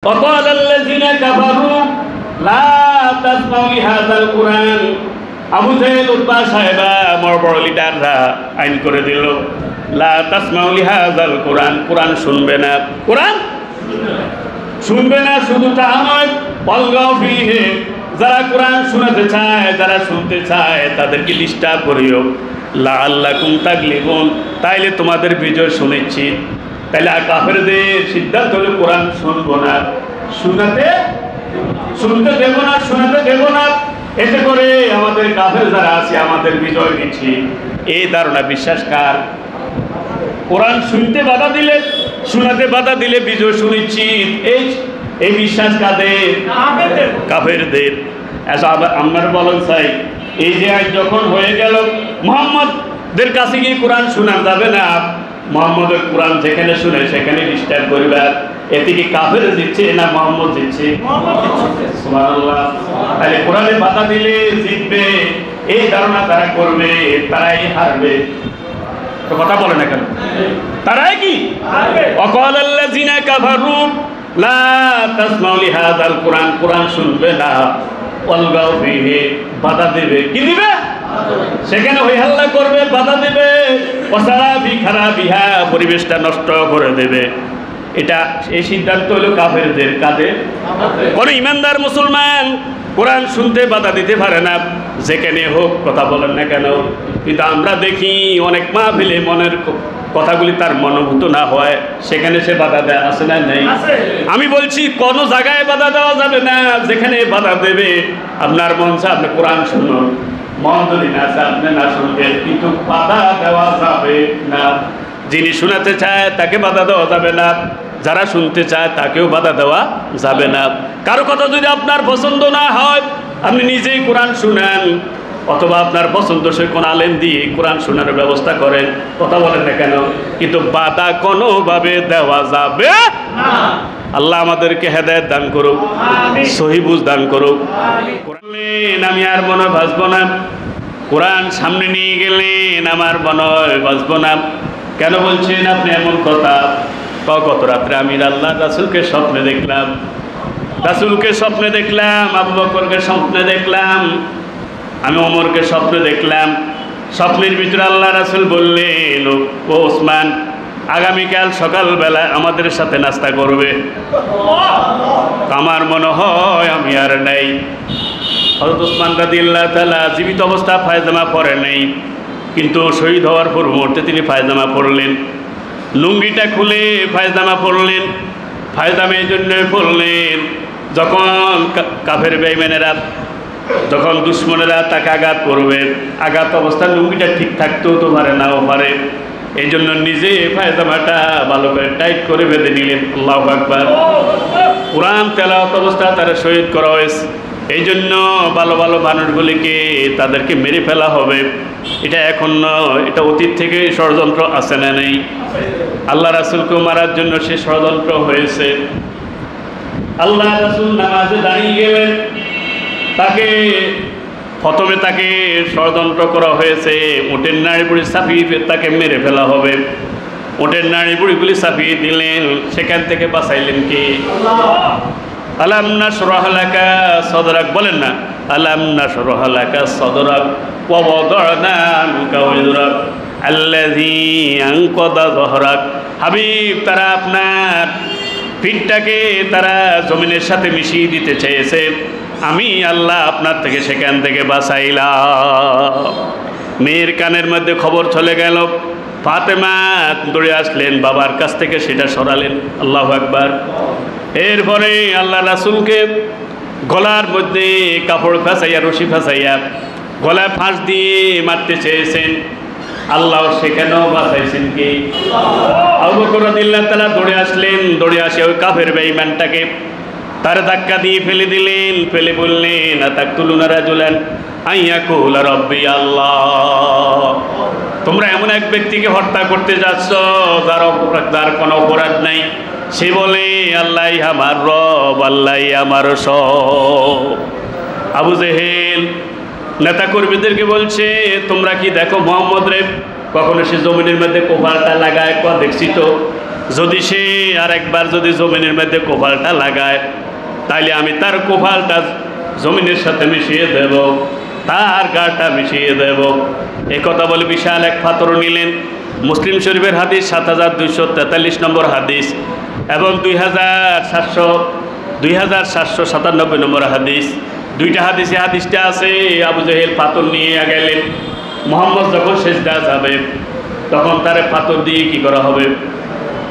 وقال الذين كفروا لا تسمعوا لهذا القرآن আবু জাহেল উতবা সাহেবা বড় লিডাররা আইন করে দিল লা তাসমাউ লিহাযাল কুরআন কুরআন শুনবে না কুরআন শুনবে না শুধু তা নয় ওয়ালগাউ ফিহি যারা কুরআন শুনতে চায় যারা শুনতে চায় তাদেরকে ডিস্টার্ব করিও লাআল্লাকুম তাগলিবুন তাইলে তোমাদের বিজয় শুনেছি তাহলে কাফেরদের সিদ্ধান্ত হলো কোরআন শুনবো না শুনতে দেব না শোনাতে দেব না এতে করে আমাদের কাফের যারা আছে আমাদের বিজয় নিচ্ছি এই ধারণা বিশ্বাস কার কোরআন শুনতে বাধা দিলে শোনাতে বাধা দিলে বিজয় শুনেছি এই বিশ্বাস কাদের কাফেরদের আমরা বলেন চাই এই যে আজ যখন হয়ে গেল মুহাম্মদের কাছে গিয়ে কোরআন শোনা যাবে না মুহাম্মদের কোরআন যেখানে শুনে সেখানে ডিস্টার্ব করবে এতে কি কাফের দিচ্ছে না মুহাম্মদ দিচ্ছে সুবহানাল্লাহ তাহলে কোরআনে বাধা দিলে জিতবে এই ধারণা তারা করবে তারাই হারবে তো কথা বলে না কেন তারাই কি হারবে ওয়াকাল আল্লাযিনা কাফারু লা তাসমাউ লিহাযাল কুরআন কুরআন শুনবে না ওয়ালগাউ ফিহি বাধা দেবে কি দিবে সেখানে হই হাল্লা করবে বাধা দেবে ওয়াসারাফি খারাবিহা পরিবেশটা নষ্ট করে দেবে এটা এই সিদ্ধান্ত হলো কাফেরদের কাদের কোন ইমানদার মুসলমান কোরআন শুনতে বাধা দিতে পারে না যেখানে হোক কথা বলেন না কেন কিন্তু আমরা দেখি অনেক মাহফিলে মনের কথাগুলি তার মনোভূত না হয় সেখানে সে বাধা দেয় আছে না নেই আমি বলছি কোন জায়গায় বাধা দেওয়া যাবে না যেখানে বাধা দেবে আপনার মন চায় আপনি কোরআন শুনুন মন যদি না চায় আপনি না শুনবেন কিন্তু বাধা দেওয়া যাবে না যিনি শোনাতে চায় তাকে বাধা দেওয়া যাবে না যারা শুনতে চায় তাকেও বাধা দেওয়া যাবে না কারো কথা যদি আপনার পছন্দ না হয় আপনি নিজেই কোরআন শুনেন অথবা আপনার পছন্দসই কোন আলেম দিয়ে কোরআন শোনার ব্যবস্থা করেন কথা বলেন না কেন কিন্তু বাধা কোনোভাবে দেওয়া যাবে না আল্লাহ আমাদেরকে হেদায়েত দান করুক সহি বুঝ দান করুক কোরআন আমি আর মনে ভাসবো না কোরআন সামনে নিয়ে গেলেন আমার মনে ভাসবো না কেন বলছেন আপনি এমন কথা গত রাত্রে আমি আল্লাহ রাসূলকে স্বপ্নে দেখলাম আবু বকরকে স্বপ্নে দেখলাম আমি ওমরকে স্বপ্নে দেখলাম স্বপ্নের ভিতরে আল্লাহ রাসূল বললেন ও ওসমান আগামীকাল সকালবেলা আমাদের সাথে নাস্তা করবে আমার মনে হয় আমি আর নাই হযরত ওসমান রাদিয়াল্লাহু তাআলা জীবিত অবস্থা পায়জামা পরে নেই কিন্তু শহীদ হওয়ার পর মুহূর্তে তিনি পায়জামা পরলেন লুঙ্গিটা খুলে পায়জামা পরলেন পায়জামা এই জন্য পরলেন যখন কাফের বেঈমানেরা যখন দুশ্মনেরা তাকে আঘাত করবে আঘাত অবস্থা লুঙ্গিটা ঠিক থাকতেও তো পারে নাও পারে এই জন্য নিজে পায়জামাটা ভালো করে টাইট করে বেঁধে নিলেন আল্লাহু আকবার কোরআন তেলাওয়াত অবস্থা তারা শহীদ করা হয়েছে এই জন্য ভালো ভালো মানুষগুলিকে তাদেরকে মেরে ফেলা হবে এটা এখন নয় এটা অতীত থেকে ষড়যন্ত্র আছে না নেই আল্লাহ রাসূলকে মারার জন্য সে ষড়যন্ত্র হয়েছে আল্লাহ রাসূল নামাজে দাঁড়িয়ে গেলেন প্রথমে তাকে ষড়যন্ত্র করা হয়েছে উটের নাড়ি বুড়ি চাপিয়ে তাকে মেরে ফেলা হবে উটের নাড়ি বুড়িগুলি চাপিয়ে দিলেন সেখান থেকে বাঁচাইলেন কি আলাম নাশরাহ লাকা সাদরাক বলেন না আলাম নাশরাহ লাকা সাদরাক ওয়া ওয়াদানা আনকা ওযরাক আল্লাযী আনকাদা যহরাক হাবিব তারা আপনার পিঠটাকে তারা জমিনের সাথে মিশিয়ে দিতে চেয়েছে আমি আল্লাহ আপনার থেকে সেখান থেকে বাঁচাইলাম মেয়ের কানের মধ্যে খবর চলে গেল ফাতেমা দৌড়ে আসলেন বাবার কাছ থেকে সেটা সরালেন আল্লাহু আকবার এরপরে আল্লাহ রাসূলকে গলার মধ্যে কাপড় ফাঁসাইয়া রশি ফাঁসাইয়া গলায় ফাঁস দিয়ে মারতে চেয়েছেন আল্লাহ সেখানেও বাঁচাইছেন কি আবু বকর রাদিয়াল্লাহু তাআলা দৌড়ে আসলেন দৌড়ে আসে ওই কাফের বেঈমানটাকে তার ধাক্কা দিয়ে ফেলে দিলেন ফেলে বললেন আতাকতুলুনা রাজুলান আইয়াকুলা রাব্বি আল্লাহ তোমরা এমন এক ব্যক্তিকে হত্যা করতে যাচ্ছ যার কোনো অপরাধ নাই সে বলে আল্লাহ আমার রব আল্লাহ আমার সব আবু জেহেল নেতা কর্মীদেরকে বলছে তোমরা কি দেখো মুহাম্মদ রে কখনো সে জমিনের মধ্যে কোপালটা লাগায় দেখছি তো যদি সে আর একবার যদি জমিনের মধ্যে কোপালটা লাগায়, তাইলে আমি তার কোপালটা জমিনের সাথে মিশিয়ে দেব, তার গাটা মিশিয়ে দেব। এই কথা বলে বিশাল এক পাথর নিলেন। মুসলিম শরীফের হাদিস ৭,২৪৩ নম্বর হাদিস এবং ২,৭৯৭ নম্বর হাদিস। দুইটা হাদিসে হাদিসটা আছে, আবু জেহেল পাথর নিয়ে গেলেন। মোহাম্মদ যখন সেজদা যাবে তখন তারে পাথর দিয়ে কি করা হবে?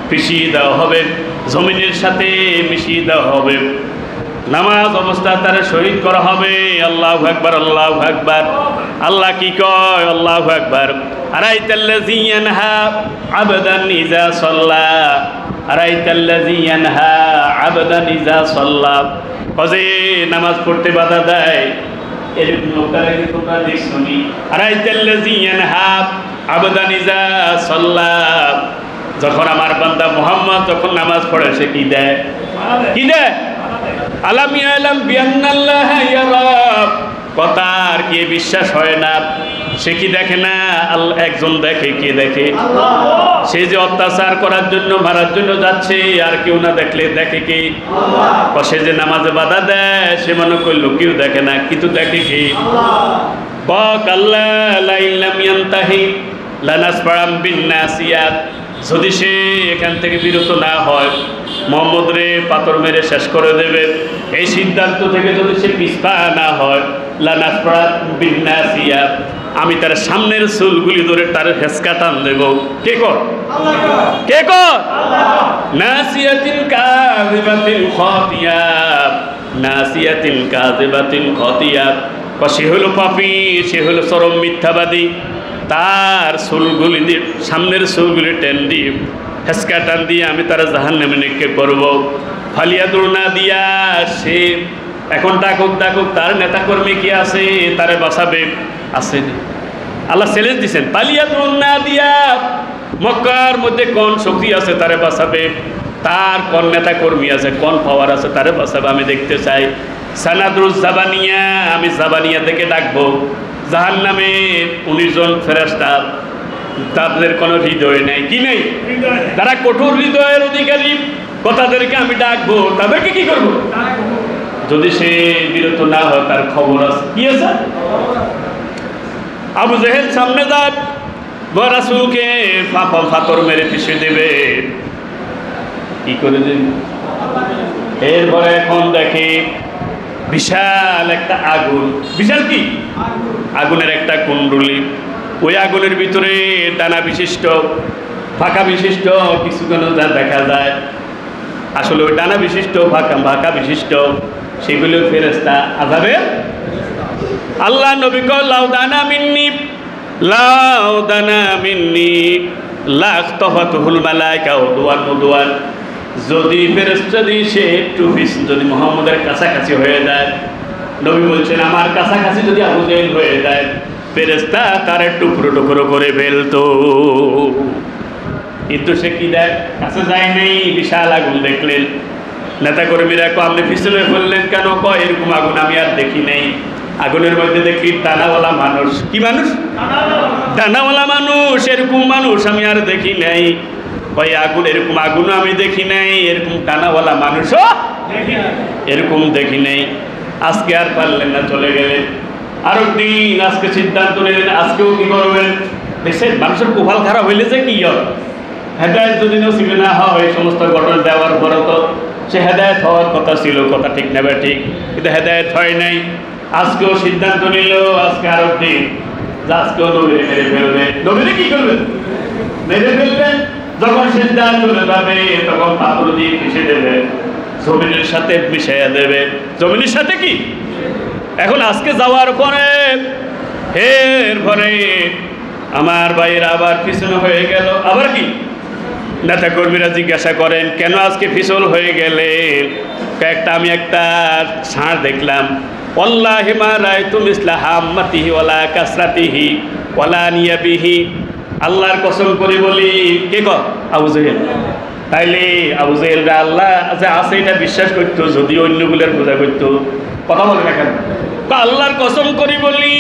পিষিয়ে দেওয়া হবে, জমিনের সাথে মিশিয়ে দেওয়া হবে। নামাজ অবস্থা তারে শহীদ করা হবে। আল্লাহু আকবার, আল্লাহু আকবার। আল্লাহ কি কয়? আল্লাহু আকবার। আরাইতাল্লাযী ইয়ানহা আবদান ইযা সাল্লা, আরাইতাল্লাযী ইয়ানহা আবদান ইযা সাল্লা। কজে নামাজ পড়তে বাধা দেয়, এরকম লোকটারে কি তোমরা দেখছনি? আরাইতাল্লাযী ইয়ানহা আবদান ইযা সাল্লা। যখন আমার বান্দা মুহাম্মদ যখন নামাজ পড়ে সে কি দেয়? কি দেয়? আলাম ইয়ালাম বিআন্নাল্লাহ ইয়ারা। কথার কি বিশ্বাস হয় না? সে কি দেখে না? আল্লাহ একজন দেখে। কে দেখে? সে যে অত্যাচার করার জন্য মারার জন্য যাচ্ছে, আর কেউ না দেখলে দেখে কি? সে যে নামাজে বাধা দেয় সে মনে করলো কেউ দেখে না, কিন্তু দেখে কি? আল্লাহ লাইল্লাম ইয়ান্তাহি লানাসফারাম বিন্নাসিয়াত। যদি সে এখান থেকে বিরত না হয়, মোহাম্মদ রে পাথর মেরে শেষ করে দেবে, এই সিদ্ধান্ত থেকে যদি সে পিছপা না হয়, লানাসফারাম বিন্নাসিয়াত, আমি তার সামনের চুলগুলি ধরে তার হেসকা টান দেব। কে কর? কে কর? নাসিয়াতিন কাযিবাতিন খাতিয়া, নাসিয়াতিন কাযিবাতিন খাতিয়া। সে হলো পাপী, সে হলো চরম মিথ্যাবাদী। তার চুলগুলি দিয়ে, সামনের চুলগুলি টেন দিয়ে, হেসকা টান দিয়ে আমি তারা জাহান্নামে নিক্ষেপ করব। ফালিয়াদুর না দিয়া, সে এখন ডাকুক ডাকুক, তার নেতাকর্মী কি আছে তারে বাঁচাবে? আছে। আল্লাহ চ্যালেঞ্জ দিচ্ছেন, ফালিয়াদুর না দিয়া, মক্কার মধ্যে কোন শক্তি আছে তারে বাঁচাবে? তার কোন নেতা কর্মী আছে, কোন পাওয়ার আছে তারে বাঁচাবে? আমি দেখতে চাই। সানাদুর জাবানিয়া, আমি জাবানিয়া থেকে ডাকবো। জাহান্নামে 19 জন ফেরেশতা, তাদের কোনো হৃদয় নেই। কি নেই? তারা কঠোর হৃদয়ের অধিকারী। কথাদেরকে আমি ডাকবো, তাদেরকে কি করবো? যদি সে বিরত না হয় তার খবর আছে। কি আছে? আবু জেহেল সামনে যাক, রাসূলকে পাথর মেরে পিষে দেবে। কি করে দেবে? এরপরে এখন দেখে বিশাল একটা আগুন। বিশাল কি? আগুনের একটা কুণ্ডলী। ওই আগুনের ভিতরে ডানা বিশিষ্ট, ফাঁকা বিশিষ্ট কিছু কেন দেখা যায়। আসলে ওই ডানা বিশিষ্ট, ফাঁকা বিশিষ্ট সেগুলো ফেরেশতা আযাবের। আল্লাহ নবী কয় লাউ দানা মিন্নি, লাউ দানা মিন্নি লাখতাফাতুল মালায়েকা উদওয়ান উদওয়ান। যদি ফেরেশতা দিয়ে সে একটু যদি মুহাম্মদের কাছাকাছি হয়ে যায়, নবী বলছেন আমার কাছাকাছি যদি আবু জেহেল হয়ে যায়, ফেরেশতা তার টুকরো টুকরো করে ফেলতো। কিন্তু সে কি দেয়? কাছে যায় নাই। বিশাল আগুন দেখলেন। নেতা কর্মীরা কো আপনি পিছনে ফেললেন কেন? কয় এরকম আগুন আমি আর দেখি নাই। আগুনের মধ্যে দেখি ডানাওয়ালা মানুষ। কি মানুষ? ডানাওয়ালা মানুষ। এরকম মানুষ আমি আর দেখি নাই। কয় আগুন, এরকম আগুনও আমি দেখি নাই, এরকম ডানাওয়ালা মানুষও এরকম দেখি নাই। আজকে আর পারলেন না, চলে গেলেন। আরো দিন আজকে সিদ্ধান্ত নিলেন, আজকেও কি করবেন? দেশের মানুষের কোপাল খারাপ হইলে যে কি হয়, হেদায়েত যদি নসিবে না হয়, এই সমস্ত ঘটনা দেওয়ার পরে তো সে হেদায়েত হওয়ার কথা ছিল। কথা ঠিক নেবে ঠিক, কিন্তু হেদায়েত হয় নাই। আজকেও সিদ্ধান্ত নিল, আজকে আরো দিন আজকেও নবীরে মেরে ফেলবে। নবীরে কি করবেন? মেরে ফেলবেন। যখন সিদ্ধান্ত চলে যাবে তখন পাথর দিয়ে পিষে দেবে, জমিনের সাথে মিশাইয়া দেবে। জমিনের সাথে কি? এখন আজকে যাওয়ার পরে এরপরে আমার ভাইয়েরা আবার পিছনে হয়ে গেল। আবার কি? নেতা কর্মীরা জিজ্ঞাসা করেন কেন আজকে পিছল হয়ে গেলে? আমি একটা ষাঁড় দেখলাম। ওয়াল্লাহি মা রাআইতু মিসলা হাম্মাতিহি ওয়ালা কাসরাতিহি ওয়ালা নিয়াবিহি। আল্লাহর কসম করে বলি। কে কর? আবু জেহেল। তাইলে আবু জেহেলরা আল্লাহ আছে এটা বিশ্বাস করতো, যদি অন্যগুলোর পূজা করতো। কথা বলে না কেন? আল্লাহর কসম করি বলি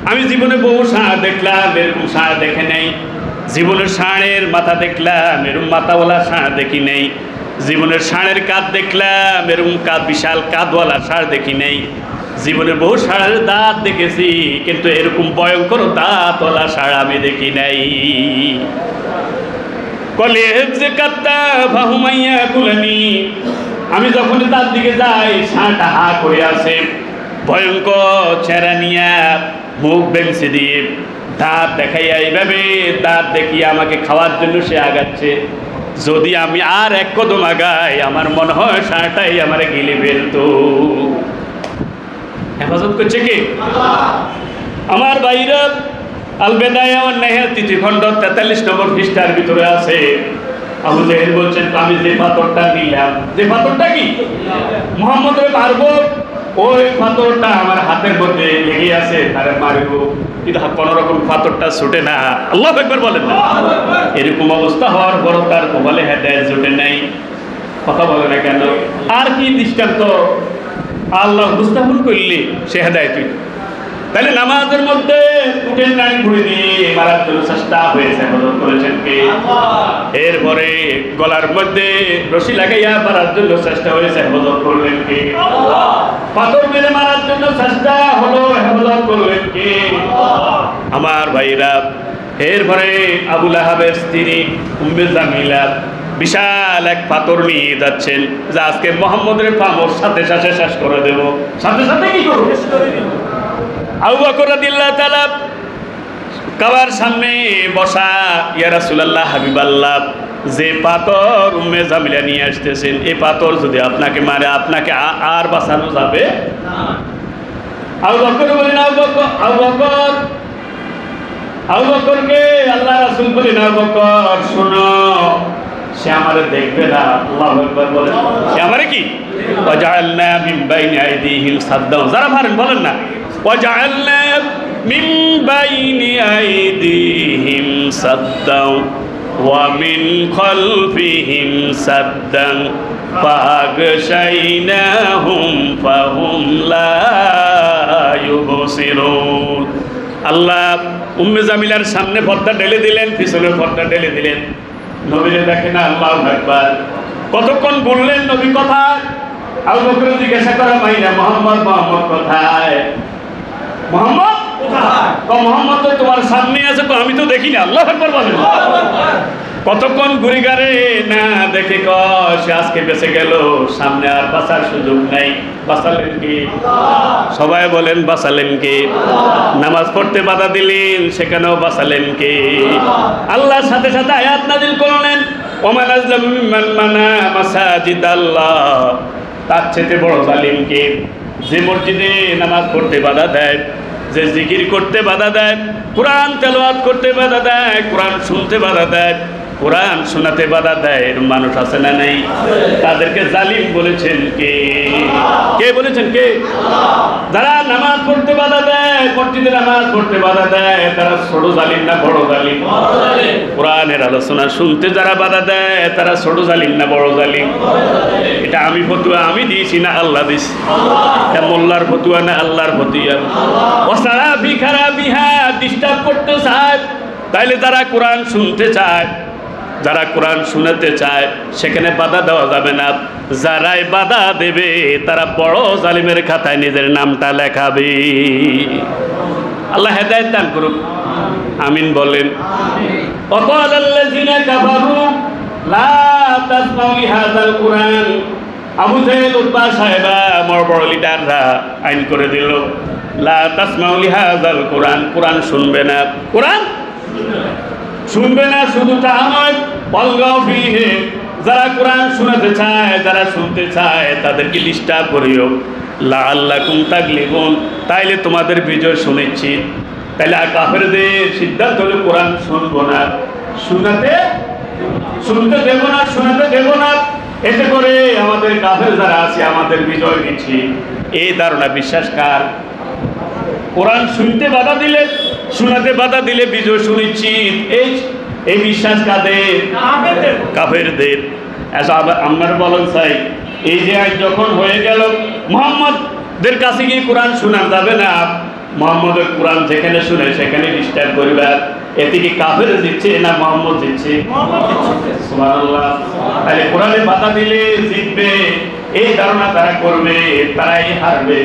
আমি জীবনে বহু ষাঁড় দেখলাম, এরকম ষাঁড় দেখে নাই। জীবনের ষাঁড়ের মাথা দেখলাম, এরকম মাথাওয়ালা ষাঁড় দেখি নেই। জীবনের ষাঁড়ের কাঁধ দেখলাম, এরকম কাঁধ বিশাল কাঁধওয়ালা ষাঁড় দেখি নেই। জীবনের বহু ষাঁড়ের দাঁত দেখেছি, কিন্তু এরকম ভয়ঙ্কর দাঁতওয়ালা ষাঁড় আমি দেখি নাই। আমি যখন তার দিকে যাই, ষাঁড়টা হা করে আছে, ভয়ঙ্কর চেহারা নিয়ে, মুখ বেঞ্চে দিয়ে, দাঁত দেখাইয়া এইভাবে দাঁত দেখিয়ে আমাকে খাওয়ার জন্য সে আগাচ্ছে। যদি আমি আর এক কদম আগাই, আমার মনে হয় ষাঁড়টাই আমার গিলে ফেলতো। হেফাজত করছে কে? আমার বাইরে আল বেদায়া ওয়ান নিহায়া ৩ খণ্ড ৪৩ নম্বর পৃষ্ঠার ভিতরে আছে। আবু জাহেল বলছেন, আমি যে পাথরটা নিলাম, যে পাথরটা কি মুহাম্মদের মারবো, ওই পাথরটা আমার হাতের মধ্যে লেগে আছে, তারে মারবো, কিন্তু কোনো রকম পাথরটা ছুটে না। আল্লাহু আকবার বলেন না। এরকম অবস্থা হওয়ার পর তার কপালে হেদায়েত জুটে নাই। কথা বলে না কেন? আর কি দৃষ্টান্ত আল্লাহ উপস্থাপন করলে সে হেদায়েত হইত? তাহলে নামাজের মধ্যে উঠেন নাড়ি ঘুরে দিয়ে মারার জন্য চেষ্টা হয়েছে, হেফাজত করেছেন কে? এরপরে গলার মধ্যে রশি লাগাইয়া মারার জন্য চেষ্টা হয়েছে, হেফাজত করলেন কে? পাথর মেরে মারার জন্য চেষ্টা হলো, হেফাজত করলেন কে? আমার ভাইরা, এরপরে আবু লাহাবের স্ত্রী উম্মে জামিলা বিশাল এক পাথর নিয়ে যাচ্ছেন, যে আজকে মুহাম্মদের পামর সাথে সাথে শেষ করে দেব। সাথে সাথে কি করব? আবু বকর রাদিয়াল্লাহু তাআলা কাবার সামনে বসা, ইয়া রাসূলুল্লাহ, হাবিবাল্লাহ, যে পাথর উম্মে জামিলা নিয়ে আসতেছেন, এই পাথর যদি আপনাকে মারে, আপনাকে আর বাঁচানো যাবে না। আবু বকর বলেন, আবু বকরকে আল্লাহ রাসূল বলেন, আবু বকর শোনো, সে আমারে দেখবে না। আল্লাহু আকবার বলেন। সে আমারে কি? ওয়াজআলনা মিন বাইনি আইদিহিম সাদ্দা। যারা পারেন বলেন না, ওয়াজআলনা মিন বাইনি আইদিহিম সাদ্দা ওয়া মিন খালফিহিম সাদ্দান ফাগশাইনাহুম ফাহুম লা ইউবসিরুন। আল্লাহ উম্মে জামিলার সামনে পর্দা ঢেলে দিলেন, পিছনে পর্দা ঢেলে দিলেন। নবীরে দেখে না। আল্লাহু আকবার। কতক্ষণ বললেন নবী কোথায়? আবু বকর জিজ্ঞাসা করা, মাইনা মুহাম্মদ, মুহাম্মদ কোথায়? মুহাম্মদ কোথায়? মুহাম্মদ তো তোমার সামনে আছে, তো আমি তো দেখি না। আল্লাহু আকবার বলেন। কতক্ষণ ঘুরে গারে না দেখে সে আজকে বেঁচে গেল, সামনে আর বাঁচার সুযোগ নাই। বাঁচালেন কি? সবাই বলেন, বাঁচালেন কি? নামাজ পড়তে বাধা দিলেন, সেখানেও বাঁচালেন কি? আল্লাহর সাথে সাথে আয়াত নাযিল করলেন, ওমান আযলামু মিম্মান মানা মাসাজিদাল্লাহ। তার চেয়ে বড় জালিম কে? যে মসজিদে নামাজ পড়তে বাধা দেয়, যে জিকির করতে বাধা দেয়, কোরআন তেলাওয়াত করতে বাধা দেয়, কোরআন শুনতে বাধা দেয়, কোরআন শোনাতে বাধা দেয়, এরকম মানুষ আছে না নেই? তাদেরকে জালিম বলেছেন কে? কে বলেছেন? কে? যারা নামাজ পড়তে বাধা দেয়, মসজিদে নামাজ পড়তে বাধা দেয়, তারা ছোট জালিম না বড় জালিম? কোরআনের আলোচনা শুনতে যারা বাধা দেয়, তারা ছোট জালিম না বড় জালিম? এটা আমি ফতুয়া আমি দিয়েছি না আল্লাহ দিয়েছি? এটা মোল্লার ফতুয়া না আল্লাহর ফতুয়া? ওসারা ভিখারা বিহা ডিস্টার্ব করতে চায়, তাইলে যারা কোরআন শুনতে চায়, যারা কোরআন শুনাতে চায়, সেখানে বাধা দেওয়া যাবে না। যারাই বাধা দেবে, তারা বড় জালিমের খাতায় নিজের নামটা লেখাবে। আল্লাহ হেদায়েত দান করুক, আমিন বলেন। ওয়াকালাল্লাযিনা কাফারু লা তাসমাউ লিহাযাল কুরআন। আবু জাহেল, উতবা সাহেবা, বড় লিডাররা আইন করে দিল, লা তাসমাউ লিহাযাল কুরআন, কোরআন শুনবে না, কোরআন শুনবে না। শুধু তা নয়, ওয়ালগাউ ফীহি, যারা কোরআন শোনাতে চায়, যারা শুনতে চায়, তাদেরকে ডিস্টার্ব করিও। লাআল্লাকুম তাগলিবুন, তাইলে তোমাদের বিজয় সুনিশ্চিত। তাইলে কাফেরদের সিদ্ধান্ত হলো কোরআন শুনবো না, শুনতে দেব না, শোনাতে দেব না। এতে করে আমাদের কাফের যারা আছে, আমাদের বিজয় নিশ্চিত। এই ধারণা বিশ্বাস কার? কোরআন শুনতে বাধা দিলে, শোনাতে বাধা দিলে বিজয় সুনিশ্চিত, এই বিশ্বাস কাদের? কাফেরদের। আমার বলেন চাই, এই যে আজ যখন হয়ে গেল, মুহাম্মদের কাছে গিয়ে কোরআন শোনা যাবে না, মুহাম্মদের কোরআন যেখানে শুনে সেখানে ডিস্টার্ব করবে। এতে কি কাফের জিতছে না মোহাম্মদ জিতছে? সুবহানাল্লাহ। তাহলে কোরআনে বাধা দিলে জিতবে এই ধারণা তারা করবে, তারাই হারবে।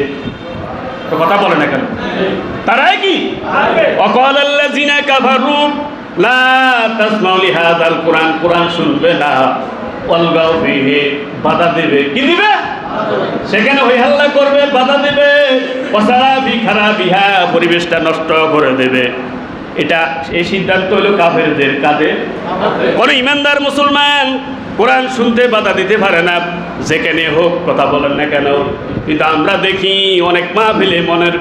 তো কথা বলে না কেন? তারাই কি হারবে? ওয়াকাল আল্লাযিনা কাফারু লা তাসমাউ লিহাযাল কুরআন, কুরআন শুনবে না, ওয়ালগাউ ফিহি, বাধা দেবে। কি দিবে? সেখানে হই হাল্লা করবে, বাধা দেবে, ওয়াসারা ফি খারাবিহা, পরিবেশটা নষ্ট করে দেবে। এটা এই সিদ্ধান্ত হলো কাফেরদের। কাদের? কোন ইমানদার মুসলমান কোরআন শুনতে বাধা দিতে পারে না, যেখানে হোক। কথা বলেন না কেন? কিন্তু আমরা দেখি অনেক মাহফিলে মনের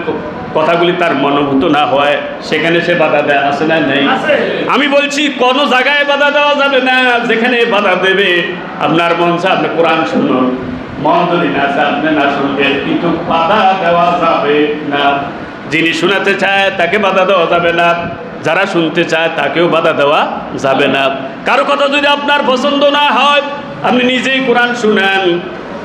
কথাগুলি তার মনোভূত না হয়, সেখানে সে বাধা দেয়। আছে না নেই? আমি বলছি কোন জায়গায় বাধা দেওয়া যাবে না। যেখানে বাধা দেবে আপনার মন চায় আপনি কোরআন শুনুন, মন যদি না চায় আপনি না শুনবেন, কিন্তু বাধা দেওয়া যাবে না। যিনি শোনাতে চায় তাকে বাধা দেওয়া যাবে না, যারা শুনতে চায় তাকেও বাধা দেওয়া যাবে না। কারো কথা যদি আপনার পছন্দ না হয় আপনি নিজেই কোরআন শুনেন,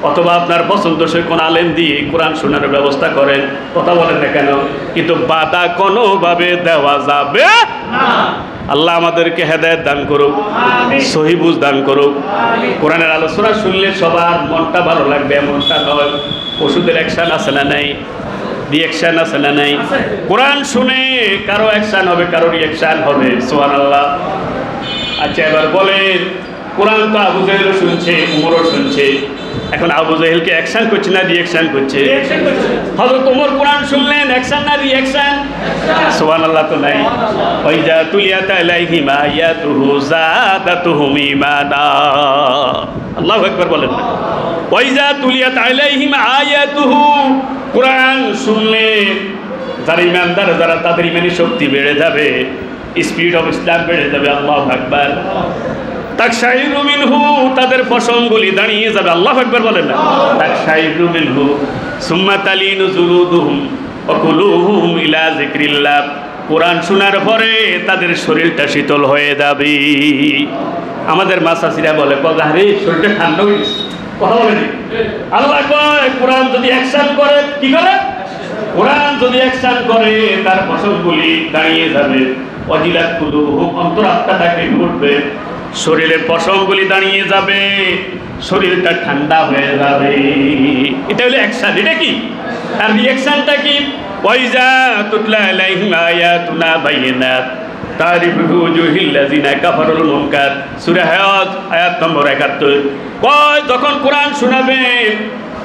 অথবা আপনার পছন্দসই কোন আলেম দিয়ে কোরআন শোনার ব্যবস্থা করেন। কথা বলেন না কেন? কিন্তু বাধা কোনোভাবে দেওয়া যাবে না। আল্লাহ আমাদেরকে হেদায়েত দান করুক, সহি বুঝ দান করুক। কোরআনের আলোচনা শুনলে সবার মনটা ভালো লাগবে এমনটা নয়। ওষুধের অ্যাকশন আছে না নাই? রিঅ্যাকশন আছে না নাই? কোরআন শুনে কারো অ্যাকশন হবে, কারো রিঅ্যাকশন হবে। সুবহানাল্লাহ। আচ্ছা এবার বলেন, কোরআন তো আবু জাহেল শুনছে, উমরও শুনছে, এখন আবু জাহেলকে অ্যাকশন করছে না রিঅ্যাকশন করছে? হযরত ওমর কোরআন শুনলেন, অ্যাকশন না রিঅ্যাকশন? সুবহানাল্লাহ তো নাই। ওয়াইজা তুলিয়াত আলাইহিম আয়াতুহু যাদাতুহুম ঈমানা। আল্লাহু আকবার বলেন না? ওয়াইজা তুলিয়াত আলাইহিম আয়াতুহু, কোরআন শুনলে যারা ইমানদার, যারা তাদের ইমানি শক্তি বেড়ে যাবে, স্পিরিট অফ ইসলাম বেড়ে যাবে। আল্লাহু আকবার। তাকশাইরু মিনহু, তাদের পশমগুলি দাঁড়িয়ে যাবে। আল্লাহু আকবার বলেন না? তাকশাইরু মিনহু সুম্মা তালিনু জুলুদুহুম ওয়া কুলুহুম ইলা যিকরিল্লাহ, কোরআন শোনার পরে তাদের শরীরটা শীতল হয়ে যাবে। আমাদের মাসাসিরা বলে আরে শরীরটা ঠান্ডা হয়ে গেছে। কথা বলেন? আল্লাহ কয় কোরআন যদি অ্যাকশন করে, কি করে? কোরআন যদি অ্যাকশন করে তার পশমগুলি দাঁড়িয়ে যাবে। ওয়াজিলাত কুলুবুহুম, অন্তরাত্মাটা কেঁপে উঠবে, শরীরের পশমগুলি দাঁড়িয়ে যাবে, শরীরটা ঠান্ডা হয়ে যাবে। এটা হলো অ্যাকশন। এটা কি? আর রিঅ্যাকশনটা কি? ওয়াইজা তুতলা আলাইহিম আয়াতুনা বাইয়িনাত তারিফু ফি উজুহিল লাযিনা কাফারুল মুনকার, সূরা হজ আয়াত নম্বর ৭১। কয় যখন কোরআন শোনাবে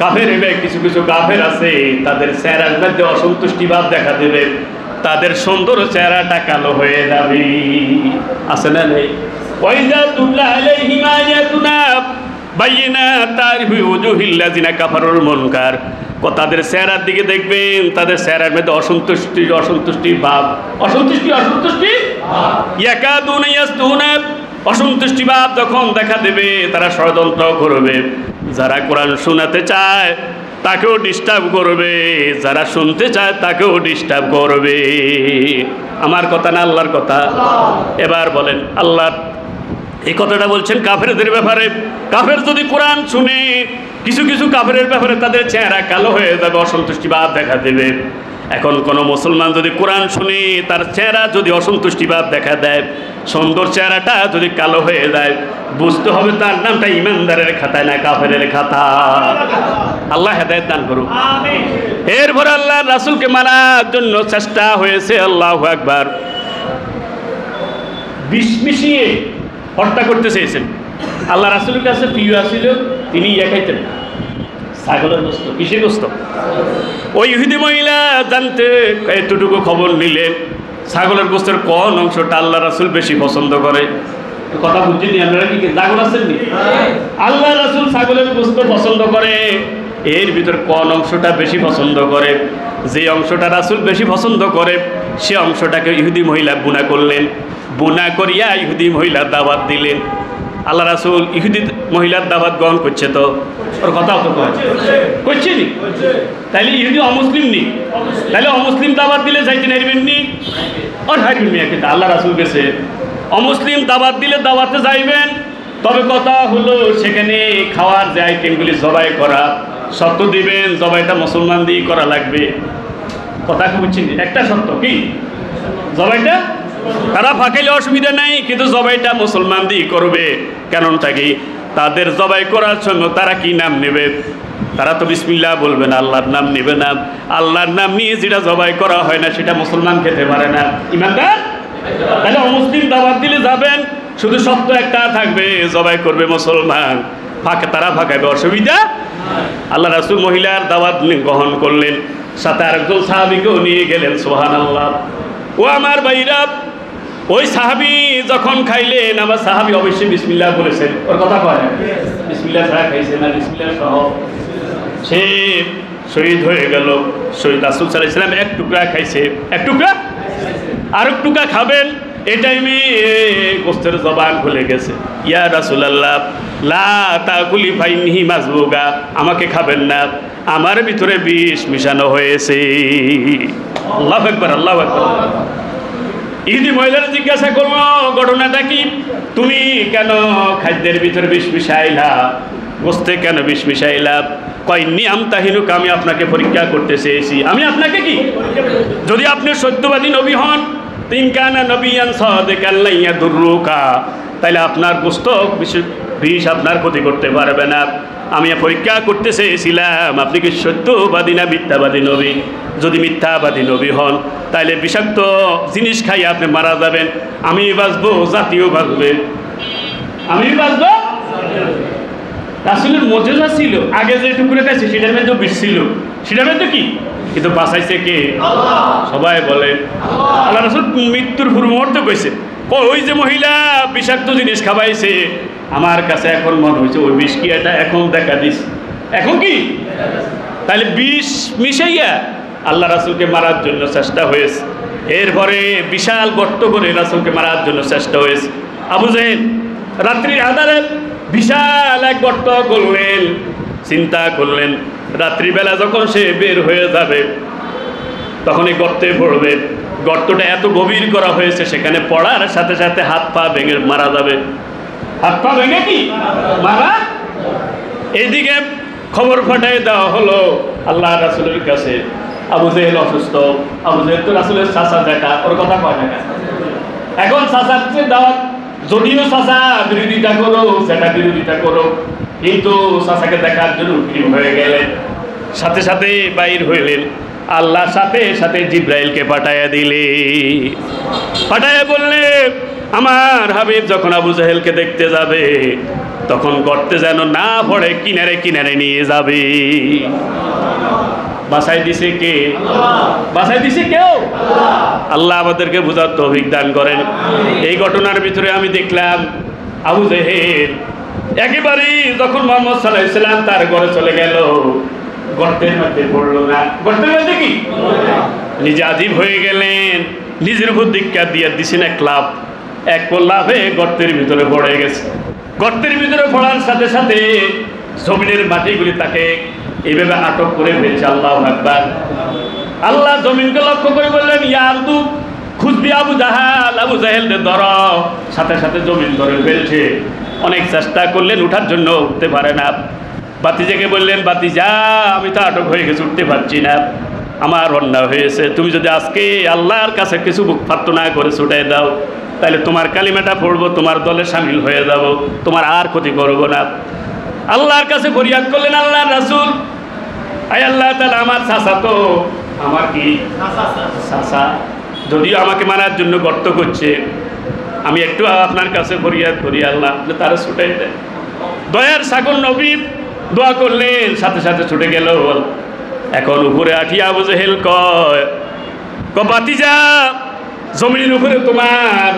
কাফের হবে, কিছু কিছু কাফের আছে তাদের চেহারার মধ্যে অসন্তুষ্টি ভাব দেখা দেবে, তাদের সুন্দর চেহারাটা কালো হয়ে যাবে। আছে না নেই? ওয়াইজা তুতলা আলাইহিম আয়াতুনা বাইয়িনাত তারিফু ফি উজুহিল লাযিনা কাফারুল মুনকার, তাদের চেহারার দিকে দেখবেন তাদের চেহারার মধ্যে অসন্তুষ্টি ভাব, অসন্তুষ্টি ইয়াকাদুনা ইয়াসতুনা, অসন্তুষ্টি ভাব যখন দেখা দেবে তারা ষড়যন্ত্র করবে। যারা কোরআন শোনাতে চায় তাকেও ডিস্টার্ব করবে, যারা শুনতে চায় তাকেও ডিস্টার্ব করবে। আমার কথা না আল্লাহর কথা? এবার বলেন, আল্লাহ এই কথাটা বলছেন কাফেরদের ব্যাপারে। কাফের যদি কোরআন শুনে, কিছু কিছু কাফেরের ব্যাপারে তাদের চেহারা কালো হয়ে যাবে, অসন্তুষ্টি ভাব দেখা দেবে। এখন কোনো মুসলমান যদি কোরআন শুনে তার চেহারা যদি অসন্তুষ্টি ভাব দেখা দেয়, সুন্দর চেহারাটা যদি কালো হয়ে যায়, বুঝতে হবে তার নামটা ইমানদারের খাতায় না কাফেরের খাতা। আল্লাহ হেদায়েত দান করুক। এরপর আল্লাহ রাসূলকে মারার জন্য চেষ্টা হয়েছে। আল্লাহু আকবার। বিষ মিশিয়ে হত্যা করতে চেয়েছেন। আল্লাহ রাসূলের কাছে প্রিয় আসিল, তিনি খাইতেন ছাগলের গোস্ত। কিসের গোস্ত? ওই ইহুদি মহিলা জানতে এতটুকু খবর নিলেন ছাগলের গোস্তের কোন অংশটা আল্লাহ রাসূল বেশি পছন্দ করে। কথা বুঝছেন? আপনারা কি ছাগল আছেননি? আল্লাহ রাসূল ছাগলের গোস্ত পছন্দ করে, এর ভিতর কোন অংশটা বেশি পছন্দ করে? যে অংশটা রাসূল বেশি পছন্দ করে সে অংশটাকে ইহুদি মহিলা বুনা করলেন। বুনা করিয়া ইহুদি মহিলার দাওয়াত দিলেন। আল্লাহ রাসূল ইহুদি মহিলার দাওয়াত গ্রহণ করছে, তো ওর কথাও তো করছে নি? তাইলে ইহুদি অমুসলিম নি? তাহলে অমুসলিম দাওয়াত দিলে যাইতে নাইবেন নি? ওর হাইবেন মিয়া, কিন্তু আল্লাহ রাসূল গেছে অমুসলিম দাওয়াত দিলে দাওয়াতে যাইবেন। তবে কথা হলো সেখানে খাওয়ার যে আইটেমগুলি জবাই করা, শর্ত দিবেন জবাইটা মুসলমান দিয়ে করা লাগবে। কথা কি বুঝছেন? একটা শর্ত কি? জবাইটা তারা ফাঁকাইলে অসুবিধা নাই, কিন্তু জবাইটা মুসলমান দিয়ে করবে। কারণটা কি? তাদের জবাই করার সময় তারা কি নাম নেবে? তারা তো বিসমিল্লাহ বলবে না, আল্লাহর নাম নেবে না। আল্লাহর নাম নিয়ে যেটা জবাই করা হয় না সেটা মুসলমান খেতে পারে না। ইমানদার? তাহলে অমুসলিম দাওয়াত দিলে যাবেন, শুধু শব্দ একটা থাকবে, জবাই করবে মুসলমান, তারা ফাঁকাবে, অসুবিধা। আল্লাহ রাসূল মহিলার দাওয়াত গ্রহণ করলেন, সাথে আরেকজন সাহাবীকেও নিয়ে গেলেন। সুবহানাল্লাহ। ও আমার ভাইরা, ওই সাহাবী যখন খাইলেন, আমার সাহাবী অবশ্যই বিসমিল্লাহ বলেছেন। ওর কথা কয় বিসমিল্লাহ ছাড়া খাইছে না, বিসমিল্লাহ সহ সে শহীদ হয়ে গেল। শহীদ রাসূল সাল্লাল্লাহু আলাইহি ওয়াসাল্লাম এক টুকরা খাইছে, এক টুকরা, আরেক টুকরা খাবেন, এই টাইমে গোস্তের জবান খুলে গেছে। ইয়া রাসূলুল্লাহ লা তাকুলি ফাইনহি মাজবুগা, আমাকে খাবেন না, আমার ভিতরে বিষ মিশানো হয়েছে। আল্লাহু আকবার, আল্লাহু আকবার। ইহুদি মহিলারা জিজ্ঞাসা করলো, ঘটনাটা কি? তুমি কেন খাদ্যের ভিতরে বিষ মিশাইলা, গোস্তে কেন বিষ মিশাইলা? কয়নি আমতাহিনুক, আমি আপনাকে পরীক্ষা করতে চেয়েছি। আমি আপনাকে কি, যদি আপনি সত্যবাদী নবী হন, তিন কানা নবিয়ান সাদিকান লা ইয়াদুররুকা, তাহলে আপনার গোস্ত বিষ আপনার ক্ষতি করতে পারবে না। আমি পরীক্ষা করতে চেয়েছিলাম আপনি কি সত্যবাদী না মিথ্যাবাদী নবী। যদি মিথ্যাবাদী নবী হন তাহলে বিষাক্ত জিনিস খাইয়ে আপনি মারা যাবেন, আমি বাঁচবো, জাতিও বাঁচবে, আমি বাঁচবো। রাসূলের মুজিজা ছিল, আগে যে টুকরে খাইছে সেটার মধ্যে বিষ ছিল, সেটার মধ্যে কি, কিন্তু বাঁচাইছে কে? আল্লাহ। সবাই বলেন আল্লাহ। রাসূল মৃত্যুর পূর্ব মুহূর্তে কইছে, ওই যে মহিলা বিষাক্ত জিনিস খাওয়াইছে, আমার কাছে এখন মনে হয়েছে ওই বিষ কি এটা এখন দেখা দিস, এখন কি, তাহলে বিষ মিশাইয়া আল্লাহ রাসূলকে মারার জন্য চেষ্টা হয়েছে। এরপরে বিশাল গর্ত করে রাসূলকে মারার জন্য চেষ্টা হয়েছে। আবু জেহেল রাত্রির আঁধারে বিশাল এক গর্ত করলেন, চিন্তা করলেন রাত্রিবেলা যখন সে বের হয়ে যাবে তখন এই গর্তে পড়বে। গর্তটা এত গভীর করা হয়েছে, সেখানে পড়ার সাথে সাথে হাত পা ভেঙে মারা যাবে, হাত পা ভেঙে কি মারা। এইদিকে খবর পাঠিয়ে দেওয়া হলো আল্লাহ রাসূলের কাছে, আবু জেহেল অসুস্থ। আবু জেহেল তো রাসূলের চাচা দেখা, ওর কথা কয় না। এখন চাচার দাওয়াত, যদিও চাচা বিরোধিতা করো, সেটা বিরোধিতা করো, কিন্তু চাচাকে দেখার জন্য উকিল হয়ে গেলেন। সাথে সাথে বাইর হইলেন, আল্লাহ সাথে সাথে জিব্রাইলকে পাঠাইয়া দিলে, পাঠাইয়া বললে আমার হাবিব যখন আবু জেহেলকে দেখতে যাবে তখন গর্তে যেন না পড়ে, কিনারে কিনারে নিয়ে যাবে। বাঁচাই দিছে কে? বাঁচাই দিছে কেউ? আল্লাহ আমাদেরকে বুঝার তৌফিক দান করেন। এই ঘটনার ভিতরে আমি দেখলাম আবু জেহেল একেবারেই যখন মুহাম্মদ সাল্লাল্লাহু আলাইহি ওয়াসাল্লাম তার ঘরে চলে গেল, গর্তের মধ্যে পড়লো না। গর্তের মধ্যে কি, নিজে আজীব হয়ে গেলেন, নিজের উপর ধিক্কার দিয়ে দিছেন এক লাফ, এক লাফে গর্তের ভিতরে পড়ে গেছে। গর্তের ভিতরে পড়ার সাথে সাথে জমিনের মাটিগুলি তাকে এইভাবে আটক করে ফেলছে। আল্লাহু আকবার। আল্লাহ জমিনকে লক্ষ্য করে বললেন, ইয়া আরদু খুজবি আবু জাহাল, আবু জাহেলকে ধরো। সাথে সাথে জমিন ধরে ফেলছে। অনেক চেষ্টা করলেন উঠার জন্য, উঠতে পারে না। বাতিজাকে বললেন, বাতিজা আমি তো আটক হয়ে গেছি, উঠতে পারছি না, আমার অন্যায় হয়েছে, তুমি যদি আজকে আল্লাহর কাছে কিছু বুক প্রার্থনা করে ছুটাই দাও তাহলে তোমার কালিমাটা পড়বো, তোমার দলে শামিল হয়ে যাব, তোমার আর ক্ষতি করবো না। আল্লাহর কাছে ফরিয়াদ করলেন, আল্লাহ রাসূল, আয় আল্লাহ তাআলা, আমার চাচা তো, আমার কি চাচা, যদিও আমাকে মারার জন্য গর্ত করছে, আমি একটু আপনার কাছে ফরিয়াদ করি, আল্লাহ তারা ছুটাই দেয়। দয়ার সাগর নবী দোয়া করলেন, সাথে সাথে ছুটে গেল। এখন উপরে আঠিয়া আবু জেহেল কয়, বাতিজা জমিনের উপরে তোমার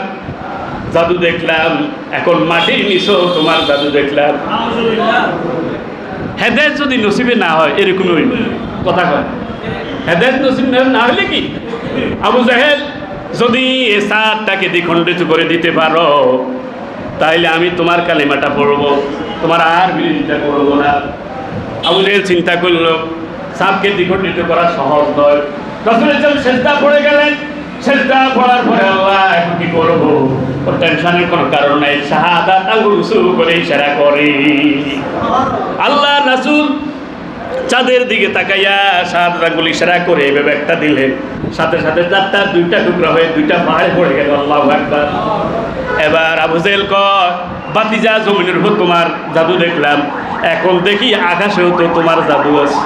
জাদু দেখলাম, এখন মাটির নিচেও তোমার জাদু দেখলাম। হেদায়েত যদি নসিবে না হয়, এরকম কথা কয়, হেদায়েত নসিব না হলে কি, আবু জেহেল যদি এ সাতটাকে দ্বিখণ্ডিত করে দিতে পারো তাইলে আমি তোমার কালিমাটা পড়বো, তোমার আর বিরোধিতা করবো না। আবু জেহেল চিন্তা করলো, সাপকে দ্বিখণ্ডিত করা সহজ নয়। রাসূল সেজদা পড়ে গেলেন। সেজদা পড়ার পরে আল্লাহ এখন কি করবো, ওর টেনশনের কোনো কারণ নাই, শাহাদাত আঙ্গুল উঁচু করে ইশারা করে। আল্লাহ রাসূল চাঁদের দিকে তাকাইয়া 7 আঙ্গুল ইশারা করে এভাবে একটা দিলেন, সাথে সাথে চাঁদটা 2টা টুকরা হয়ে 2টা পাহাড়ে পড়ে গেল। আল্লাহু আকবার। এবার আবু জেহেল কয়, বাতিজা জমিনের উপর তোমার জাদু দেখলাম, এখন দেখি আকাশেও তো তোমার জাদু আছে।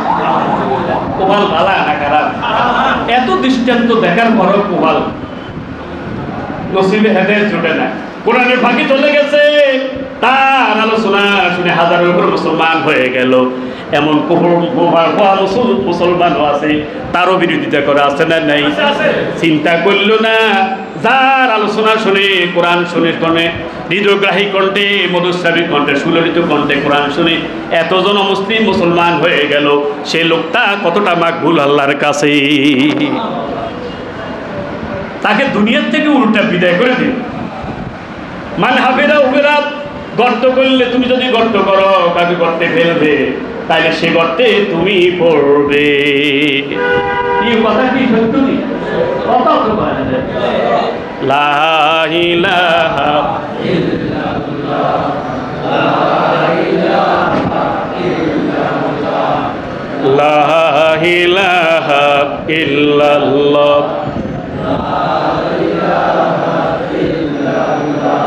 কোবাল ভালা না খারাপ? এত দৃষ্টান্ত দেখার পরও কোবাল নসিবে হেদায়েত জোটে না। কোরআনের ফাঁকি চলে গেছে, তার আলোচনা শুনে হাজারের উপর মুসলমান হয়ে গেল। এমন মুসলমানও আছে, তারও বিরোধিতা করা আছে না নাই? চিন্তা করল না, যার আলোচনা শুনে, কোরআন শুনে শুনে হৃদয়গ্রাহী কণ্ঠে, মধুস্রাবী কণ্ঠে, সুললিত কণ্ঠে কোরআন শুনে এতজন মুসলিম মুসলমান হয়ে গেল, সে লোকটা কতটা মাকবুল আল্লাহর কাছে। তাকে দুনিয়ার থেকে উল্টা বিদায় করে দিন। মান হাফেরা উবেরা, গর্ত করলে তুমি যদি গর্ত করো, কাকে গর্তে ফেলবে, তাইলে সে গর্তে তুমি পড়বে। এই কথা কি সত্য? কথা তো বলা যায়। লা ইলাহা ইল্লাল্লাহ, লা ইলাহা ইল্লাল্লাহ, লা ইলাহা ইল্লাল্লাহ,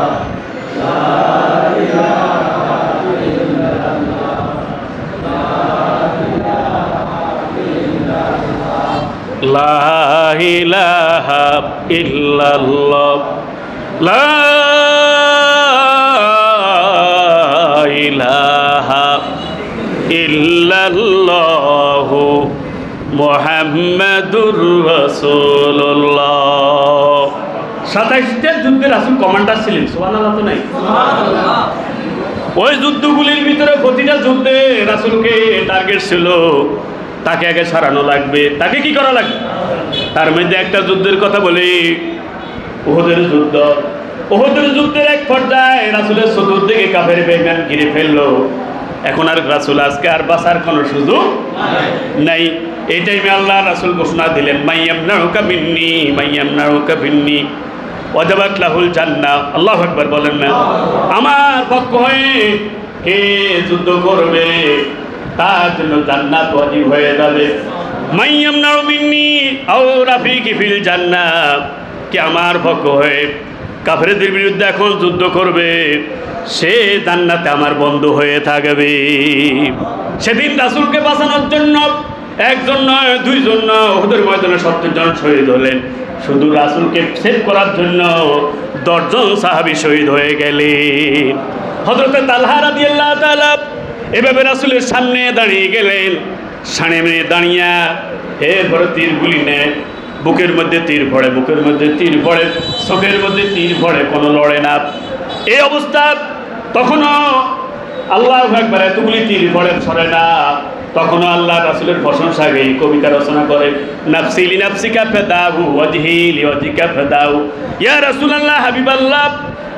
লা ইলাহা ইল্লাল্লাহ, লা ইলাহা ইল্লাল্লাহ, মুহাম্মাদুর রাসূলুল্লাহ। 27টা যুদ্ধে রাসূল কমান্ডার ছিলেন, সুবহানাল্লাহ তো নাই? ওই যুদ্ধগুলির ভিতরে প্রতিটা যুদ্ধে রাসূলকে টার্গেট ছিল, তাকে আগে সারানো লাগবে, তাকে কি করা লাগবে। তার মধ্যে একটা যুদ্ধের কথা বলি, উহুদের যুদ্ধ। উহুদের যুদ্ধের এক পর্যায়ে রাসূলের চতুর্দিকে কাফের বেঈমান ঘিরে ফেললো। এখন আর রাসূল আজকে আর বাঁচার কোনো সুযোগ নাই। এই টাইমে আল্লাহ রাসূল ঘোষণা দিলেন, মাইয়ামনাউকা মিন্নি, মাইয়ামনাউকা মিন্নি ওয়াজাবাত লাহুল জান্নাহ। আল্লাহু আকবার বলেন না? আমার পক্ষ হয়ে কে যুদ্ধ করবে তার জন্য জান্নাত ওয়াজিব হয়ে যাবে। মাইয়ামনাউ মিন্নি আও রাফিকি ফিল জান্নাহ, কে আমার পক্ষ হয়ে কাফেরদের বিরুদ্ধে এখন যুদ্ধ করবে, সে জান্নাতে আমার বন্ধু হয়ে থাকবে। সেদিন রাসূলকে বাঁচানোর জন্য একজন নয়, দুইজন নয়, উহুদের ময়দানে 70 জন শহীদ হলেন। শুধু রাসূলকে সেভ করার জন্য 10 জন সাহাবী শহীদ হয়ে গেলেন। হযরত তালহা রাদিয়াল্লাহু তাআলা এভাবে রাসূলের সামনে দাঁড়িয়ে গেলেন। সামনে দাঁড়িয়ে এরপরে তীর গুলি নেয়, বুকের মধ্যে তীর পড়ে, বুকের মধ্যে তীর পড়ে, চোখের মধ্যে তীর পড়ে, কোনো লড়ে না। এই অবস্থা তখনও আল্লাহু আকবার, এতগুলি তীর পড়ে সরে না, তখনও আল্লাহ রাসূলের প্রশংসা গেয়ে কবিতা রচনা করে, নাফসি লিনাফসিকা ফাদাহু ওয়াজহি লিওয়াজহিকা ফাদাহু, ইয়া রাসূলুল্লাহ হাবিবাল্লাহ,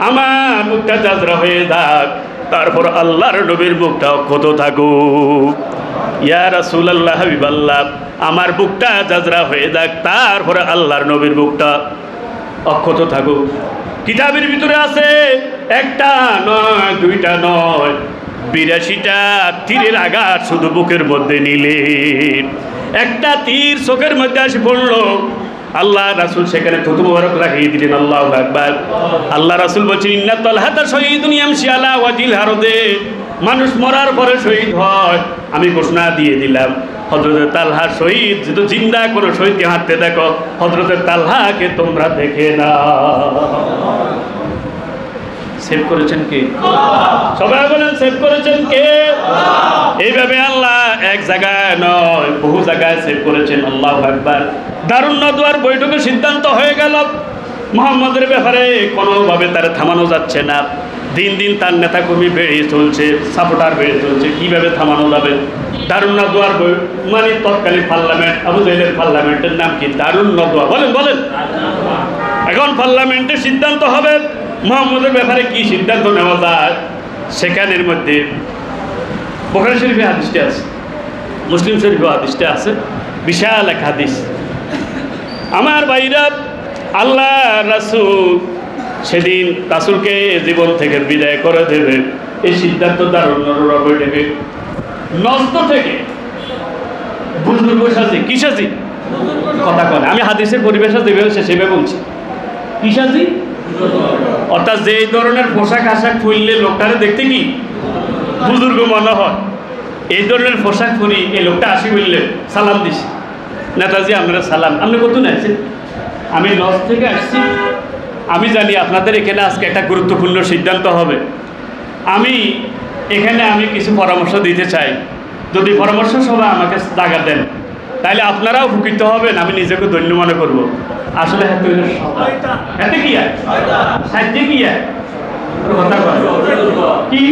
আমার মুখটা জাজরা হয়ে যাক, তারপর আল্লাহর নবীর মুখটা অক্ষত থাকুক। ইয়া রাসূলুল্লাহ হাবিবাল্লাহ, আমার বুকটা জাজরা হয়ে যাক, তারপর আল্লাহর নবীর বুকটা অক্ষত থাকুক। কিতাবের ভিতরে আছে, একটা নয়, দুইটা নয়, 82টা তীরের আঘাত শুধু বুকের মধ্যে নিলেন। একটা তীর চোখের মধ্যে এসে পড়লো, আল্লাহ রাসূল সেখানে থুতু মোবারক লাগিয়ে দিলেন। আল্লাহু আকবার। আল্লাহ রাসূল বলছেন, ইন্না তালহাতা শহীদুন ইয়ামশি আলা ওয়াজিল হারদে, মানুষ মরার পরে শহীদ হয়। আমি ঘোষণা দিয়ে দিলাম, হযরত তালহা শহীদ, যেহেতু জিন্দা কোনো শহীদকে হাঁটতে দেখো, হযরত তালহাকে তোমরা দেখে না। সেভ করেছেন কে? সবাই বলেন, সেভ করেছেন কে? এইভাবে আল্লাহ এক জায়গায় নয়, বহু জায়গায় সেভ করেছেন। আল্লাহু আকবার। দারুন নদওয়ার বৈঠকে সিদ্ধান্ত হয়ে গেল, মুহাম্মদের ব্যাপারে কোনোভাবে তার থামানো যাচ্ছে না। দিন দিন তার নেতাকর্মী বেড়ে চলছে, সাপোর্টার বেড়ে চলছে, কিভাবে থামানো যাবে? দারুন নদওয়ার মানে তৎকালীন পার্লামেন্ট, আবু জাহেলের পার্লামেন্টের নাম কি? দারুন নদওয়া। বলেন বলেন। এখন পার্লামেন্টের সিদ্ধান্ত হবে মুহাম্মদের ব্যাপারে কি সিদ্ধান্ত নেওয়া যায়। সেখানের মধ্যে বুখারী শরীফে হাদিসটা আছে, মুসলিম শরীফে হাদিসটা আছে, বিশাল এক হাদিস। আমার ভাইরা, আল্লাহ রাসূল সেদিন রাসূলকে জীবন থেকে বিদায় করে দেবে, এই সিদ্ধান্ত দারুন নদওয়ার বৈঠকে নজদ থেকে বুজুর্গ সাজি, কি সাজি? কথা কয় না, আমি হাদিসের পরিবেশে যেভাবে সেভাবে বলছি। কি সাজি? অর্থাৎ যে ধরনের পোশাক আশাক পরলে লোকটারে দেখতে কি বুজুর্গ মনে হয়, এই ধরনের পোশাক পরি এই লোকটা আসি বললে সালাম দিছি, নেতাজি আপনারা সালাম। আপনি কতদিন আসছেন? আমি লজ থেকে আসছি। আমি জানি আপনাদের এখানে আজকে একটা গুরুত্বপূর্ণ সিদ্ধান্ত হবে। আমি কিছু পরামর্শ দিতে চাই। যদি পরামর্শ সভা আমাকে জায়গা দেন তাহলে আপনারাও উপকৃত হবেন, আমি নিজেকে ধন্য মনে করব। আসলে হাতে কি সাহায্য কি কি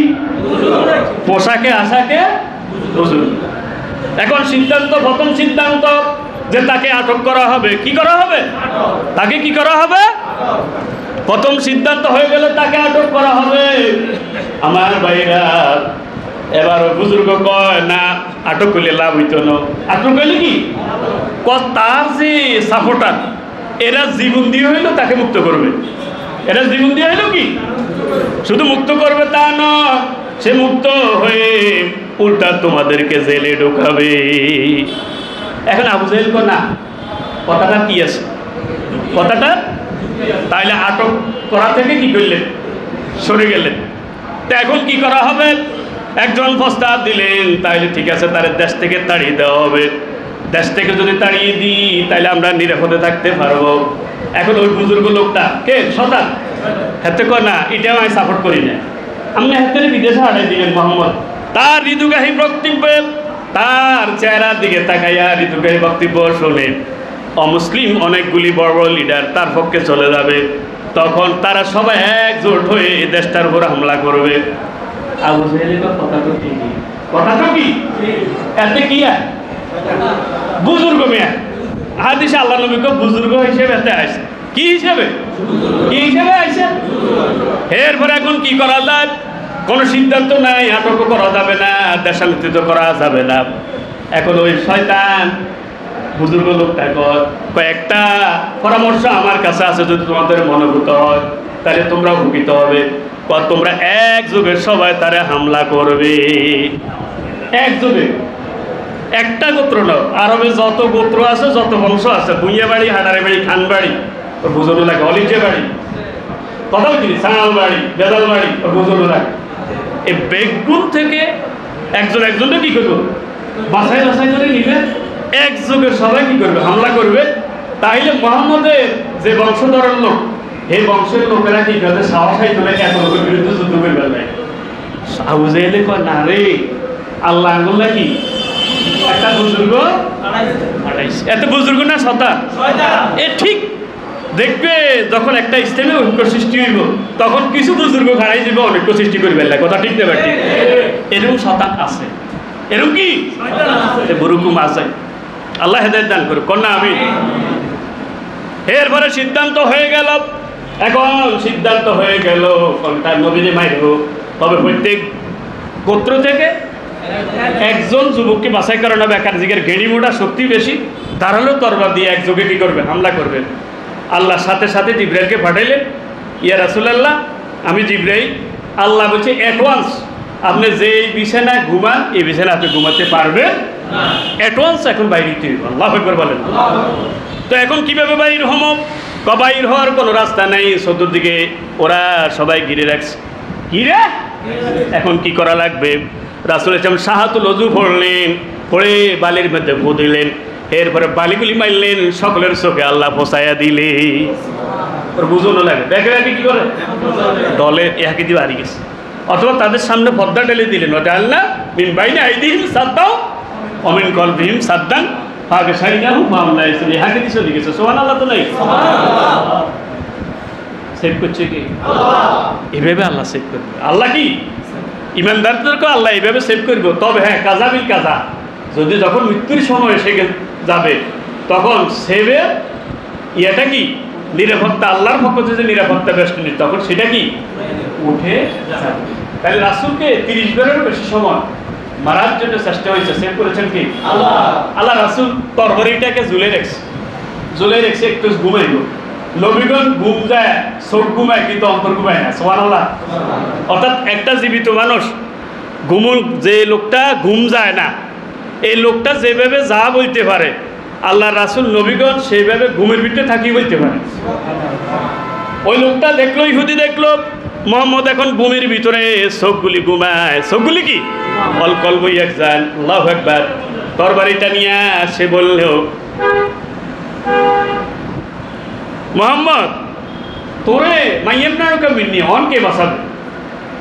পোশাকে আশাকে বুঝুন। এখন সিদ্ধান্ত, প্রথম সিদ্ধান্ত যে তাকে আটক করা হবে। কি করা হবে? তাকে কি করা হবে? প্রথম সিদ্ধান্ত হয়ে গেল তাকে আটক করা হবে। আমার ভাইরা, এবার বুজুর্গ কয় না আটক করলে লাভ হইতো না। আটক করলে কি তার যে সাপোর্টার এরা জীবন দিয়ে হইলো তাকে মুক্ত করবে। এরা জীবন দিয়ে হইলো কি শুধু মুক্ত করবে তা নয়, সে মুক্ত হয়ে উল্টা তোমাদেরকে জেলে ঢোকাবে। এখন আবু জাহেল কয় না, কথাটা কি আছে? কথাটা তাইলে আটক করা থেকে কি করলেন? সরে গেলেন। তো এখন কি করা হবে? একজন প্রস্তাব দিলেন, তাইলে ঠিক আছে, তার দেশ থেকে তাড়িয়ে দেওয়া হবে। দেশ থেকে যদি তাড়িয়ে দিই তাইলে আমরা নিরাপদে থাকতে পারবো। এখন ওই বুজুর্গ লোকটা কে শতান হাতে কয় না, এটাও আমি সাপোর্ট করি না। আপনি হাতে বিদেশে হারাই দিলেন মোহাম্মদ, তার ঋতুগাহী বক্তব্য, তার চেহারার দিকে তাকাইয়া ঋতুগাহী বক্তব্য শুনে অমুসলিম অনেকগুলি বড় বড় লিডার তার পক্ষে চলে যাবে। তখন তারা সবাই একজোট হয়ে এই দেশটার উপর হামলা করবে। আবু জাহেলের কথা তো কি এতে কি বুজুর্গ মেয়া হাদিসে আল্লাহ নবীকে বুজুর্গ হিসেবে এতে আসে। কি হিসেবে? কি হিসেবে আসে? এরপরে এখন কি করা যায়? কোনো সিদ্ধান্ত নাই, আটকও করা যাবে না, দেশান্তরিত করা যাবে না। এখন ওই শয়তান বুজুর্গ লোকটা কয়েকটা পরামর্শ আমার কাছে আছে, যদি তোমাদের মনোভূত হয় তাহলে তোমরা উপকৃত হবে। তোমরা একযোগে সবাই তারে হামলা করবে, একযোগে, একটা গোত্র নয়। আরবে যত গোত্র আছে, যত বংশ আছে, ভুইয়া বাড়ি, হাডারে বাড়ি, খান বাড়ি, ওর বুঝলো লাগে, অলিজে বাড়ি, কথাও কি সাঙাল বাড়ি, বেদাল বাড়ি, ওর বুঝলো লাগে। এই বেগুন থেকে একজন একজনকে কি করবো বাছাই বাছাই করে নিবে, একযোগে সবাই কি করবে হামলা করবে। তাইলে মোহাম্মদের যে বংশধরের লোক, এই বংশের লোকেরা কি করবে সাহসাই তোলে এত লোকের বিরুদ্ধে যুদ্ধ করবে নাই। আবু জাহেল কয় না রে, আল্লাহ আঙ্গুল কি একটা বুজুর্গ এত বুজুর্গ না শতা এ ঠিক দেখবে। যখন একটা ইসলামে ঐক্য সৃষ্টি হইব তখন কিছু বুজুর্গ খাড়াই যাবে, অনেক সৃষ্টি করবে না। কথা ঠিক না ঠিক? এরকম শতান আছে, এরকম কি বুরুকুম আছে। আল্লাহ হেদায়েত দান করুক, কন্যা আমি। এরপরে সিদ্ধান্ত হয়ে গেল। এখন সিদ্ধান্ত হয়ে গেল তার নবীজি মাইরব, তবে প্রত্যেক গোত্র থেকে একজন যুবককে বাছাই করানো হবে। একার দিকের গেড়ি মোটা শক্তি বেশি, ধারালো তরবারি দিয়ে একযোগে কি করবে হামলা করবে। আল্লাহর সাথে সাথে জিবরাইলকে পাঠাইলেন, ইয়া রাসূলুল্লাহ আমি জিবরাইল, আল্লাহ বলছে অ্যাডভান্স আপনি যে বিছানায় ঘুমান এই বিছানায় আপনি ঘুমাতে পারবেন না, অ্যাডভান্স এখন বাইরে হইতে হইব। আল্লাহু আকবার বলেন। তো এখন কিভাবে বাইর হম? বাইর হওয়ার কোনো রাস্তা নেই, চতুর্দিকে ওরা সবাই ঘিরে রাখছে। ঘিরে এখন কি করা লাগবে? রাসূল শাহাতুল ওযু পড়লেন, পড়ে বালির মধ্যে ফু দিলেন, এরপরে বালিগুলি মারলেন, সকলের চোখে আল্লাহ পৌঁছাইয়া দিলে। ওর বুঝনো লাগে, দেখে রাখি কি করে দলে একে দিয়ে হারিয়ে গেছে, অথবা তাদের সামনে পর্দা ঢেলে দিলেন। ওটা আল্লাহ মিন বাইনা আইদিহিম সাদ্দাও ওয়া মিন কলবিহিম সাদ্দান ফাগশাইনাহুম ফাহুম ইসরি হাকে দিয়ে চলে গেছে। সুবহানাল্লাহ তো নাই? সুবহানাল্লাহ। সেভ করছে কি আল্লাহ? এভাবে আল্লাহ সেভ করবে। আল্লাহ কি ইমানদারদেরকে আল্লাহ এইভাবে সেভ করব। তবে হ্যাঁ, কাজা বিল কাজা, যদি যখন মৃত্যুর সময় এসে যাবে তখন সেভের ইয়েটা কি নিরাপত্তা, আল্লাহর পক্ষ থেকে নিরাপত্তা বেষ্টনী, তখন সেটা কি উঠে যাবে। তাহলে রাসূলকে 30 বারেরও বেশি সময় মারার জন্য চেষ্টা হয়েছে, সেভ করেছেন কি আল্লাহ। আল্লাহ রাসূল তরবারিটাকে ঝুলে রেখেছে একটু ঘুমাইব। নবীগণ ঘুম যায়, চোখ ঘুমায় কিন্তু অন্তর ঘুমায় না। সুবহানাল্লাহ। অর্থাৎ একটা জীবিত মানুষ যে লোকটা ঘুম যায় না, এই লোকটা যেভাবে যা বলতে পারে আল্লাহ রাসূল নবীগণ সেইভাবে ঘুমের ভিতরে থাকি বলতে পারে। ওই লোকটা দেখলো, ইহুদি দেখলো মোহাম্মদ এখন ঘুমের ভিতরে চোখগুলি ঘুমায়, চোখগুলি কি অল কলব ইয়াকজান, আল্লাহু আকবার। তরবারিটা নিয়ে সে বললেও মোহাম্মদ তোরে মাইয়েম না মিন্নি অনকে বাঁচাবে,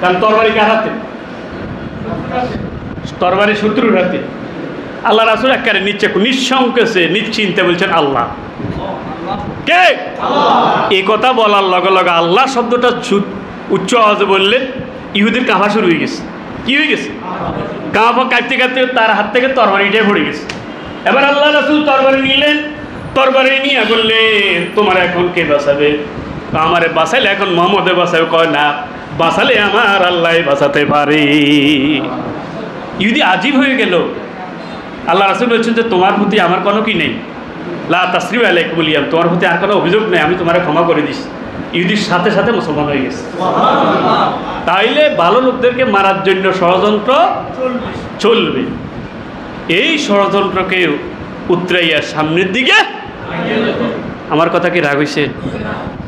কারণ তরবারি কার হাতে? তরবারি শত্রুর হাতে। আল্লাহ রাসূল একেবারে নিঃসংকোচে নিশ্চিন্তে বলছেন আল্লাহ। কে? এই কথা বলার লগে লগে আল্লাহ শব্দটা উচ্চ আওয়াজে বললেন, ইহুদির কাঁপা শুরু হয়ে গেছে। কি হয়ে গেছে? কাঁপা কাঁপতে কাঁপতে তার হাত থেকে তরবারিটাই পড়ে গেছে। এবার আল্লাহ রাসূল তরবারি নিলেন, তরবারি নিয়ে বললেন তোমার এখন কে বাঁচাবে? আমারে বাঁচাইলে এখন মোহাম্মদে বাঁচাবে? কয় না, বাঁচালে আমার আল্লাহ বাঁচাতে পারে। ইহুদি আজীব হয়ে গেল। আল্লাহ রাসূল বলছেন যে তোমার প্রতি আমার কোনো কি নেই, লা তাসরিবা আলাইকুম আল-ইয়াওম, তোমার প্রতি আর কোনো অভিযোগ নেই, আমি তোমারে ক্ষমা করে দিস। ইহুদির সাথে সাথে মুসলমান হয়ে গেছে। তাইলে ভালো লোকদেরকে মারার জন্য ষড়যন্ত্র চলবে। এই ষড়যন্ত্রকে উতরাইয়া সামনের দিকে। আমার কথা কি রাগ হয়েছে?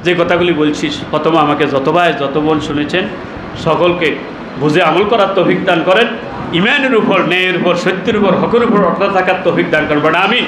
যে কথাগুলি বলছিস প্রথমে আমাকে যত ভাই যত বোন শুনেছেন সকলকে বুঝে আমল করার তৌফিক দান করেন। ইমানের উপর, ন্যায়ের উপর, সত্যের উপর, হকের উপর অটল থাকার তৌফিক দান করবেন। আমিন।